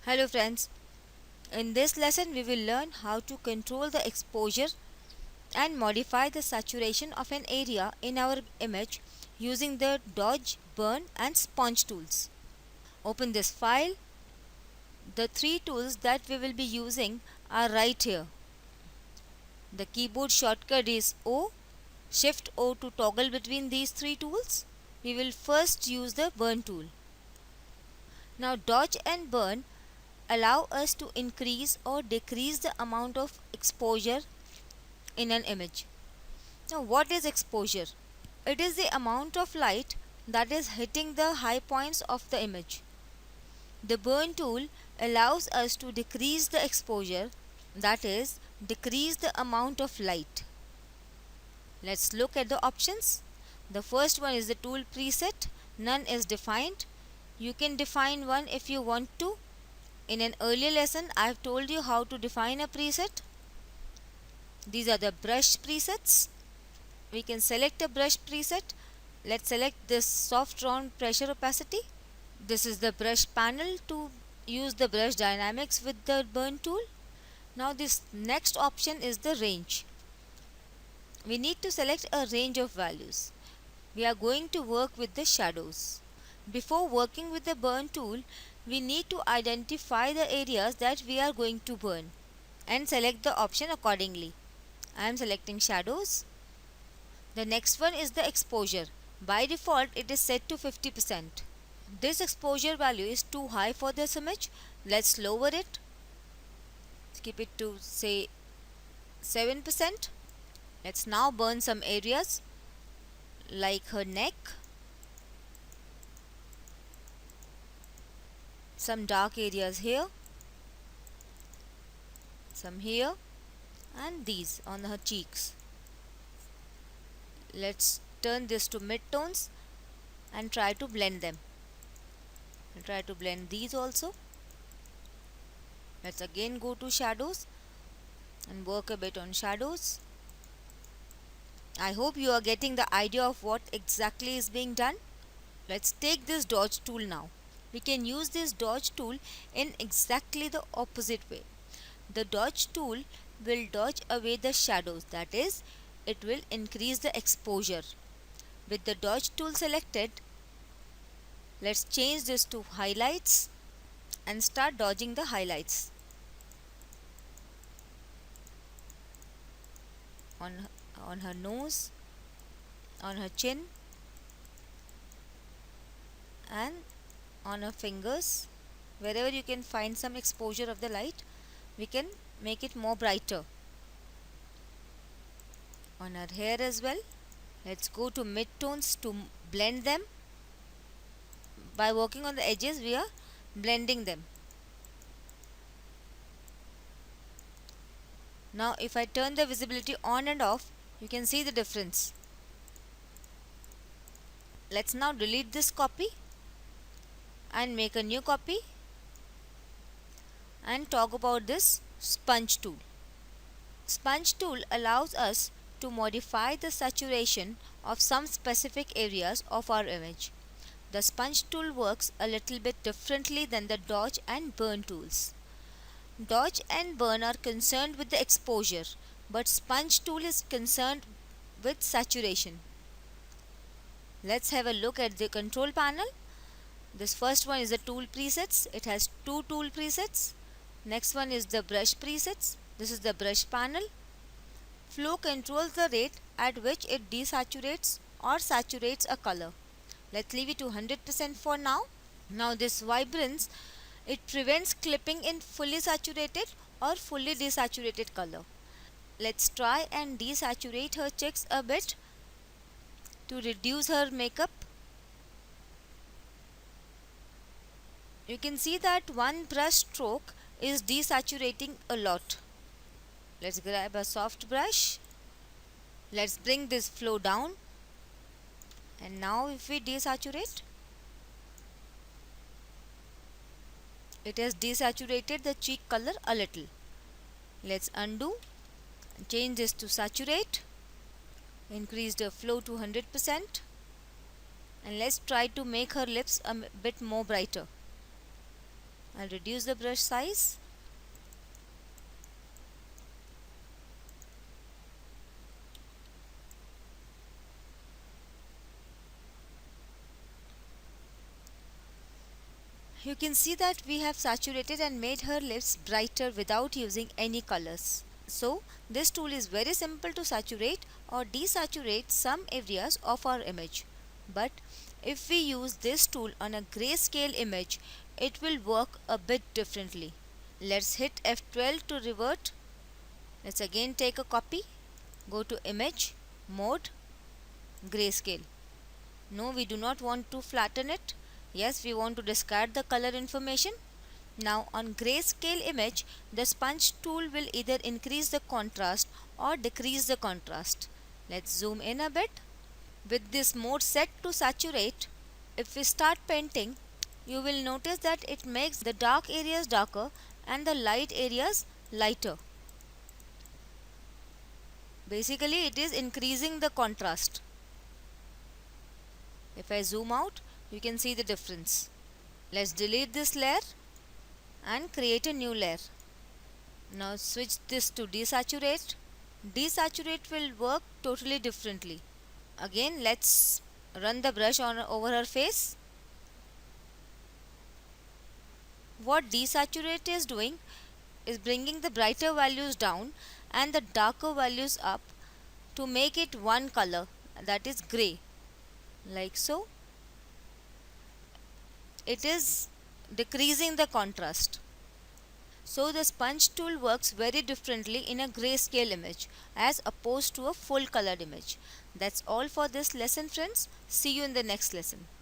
Hello friends, in this lesson we will learn how to control the exposure and modify the saturation of an area in our image using the dodge, burn and sponge tools. Open this file. The three tools that we will be using are right here. The keyboard shortcut is O, Shift O to toggle between these three tools. We will first use the burn tool. Now dodge and burn allow us to increase or decrease the amount of exposure in an image. Now, what is exposure? It is the amount of light that is hitting the high points of the image. The burn tool allows us to decrease the exposure, that is, decrease the amount of light. Let's look at the options. The first one is the tool preset, none is defined. You can define one if you want to. In an earlier lesson, I have told you how to define a preset. These are the brush presets. We can select a brush preset. Let's select this soft round pressure opacity. This is the brush panel to use the brush dynamics with the burn tool. Now this next option is the range. We need to select a range of values. We are going to work with the shadows. Before working with the burn tool, we need to identify the areas that we are going to burn and select the option accordingly. I am selecting shadows. The next one is the exposure. By default, it is set to 50%. This exposure value is too high for this image. Let's lower it. Keep it to say 7%. Let's now burn some areas like her neck, some dark areas here, some here, and these on her cheeks. Let's turn this to mid-tones and try to blend them. I'll try to blend these also. Let's again go to shadows and work a bit on shadows. I hope you are getting the idea of what exactly is being done. Let's take this dodge tool now. We can use this dodge tool in exactly the opposite way. The dodge tool will dodge away the shadows, that is, it will increase the exposure. With the dodge tool selected, let's change this to highlights and start dodging the highlights on her nose, on her chin and on her fingers. Wherever you can find some exposure of the light, we can make it more brighter. On her hair as well. Let's go to mid-tones to blend them. By working on the edges, we are blending them. Now if I turn the visibility on and off, you can see the difference. Let's now delete this copy and make a new copy and talk about this sponge tool. Sponge tool allows us to modify the saturation of some specific areas of our image. The sponge tool works a little bit differently than the dodge and burn tools. Dodge and burn are concerned with the exposure, but sponge tool is concerned with saturation. Let's have a look at the control panel. This first one is the tool presets. It has two tool presets. Next one is the brush presets. This is the brush panel. Flow controls the rate at which it desaturates or saturates a color. Let's leave it to 100% for now. Now this vibrance, it prevents clipping in fully saturated or fully desaturated color. Let's try and desaturate her cheeks a bit to reduce her makeup. You can see that one brush stroke is desaturating a lot. Let's grab a soft brush. Let's bring this flow down. And now if we desaturate, it has desaturated the cheek color a little. Let's undo and change this to saturate. Increase the flow to 100%. And let's try to make her lips a bit more brighter. I'll reduce the brush size. You can see that we have saturated and made her lips brighter without using any colors. So this tool is very simple to saturate or desaturate some areas of our image. But if we use this tool on a grayscale image, it will work a bit differently. Let's hit F12 to revert. Let's again take a copy. Go to Image, Mode, Grayscale. No, we do not want to flatten it. Yes, we want to discard the color information. Now on grayscale image, the sponge tool will either increase the contrast or decrease the contrast. Let's zoom in a bit. With this mode set to saturate, if we start painting, you will notice that it makes the dark areas darker and the light areas lighter. Basically, it is increasing the contrast. If I zoom out, you can see the difference. Let's delete this layer and create a new layer. Now switch this to desaturate. Desaturate will work totally differently. Again, let's run the brush on over her face. What desaturate is doing is bringing the brighter values down and the darker values up to make it one color, that is gray, like so. It is decreasing the contrast. So the sponge tool works very differently in a grayscale image as opposed to a full colored image. That's all for this lesson, friends. See you in the next lesson.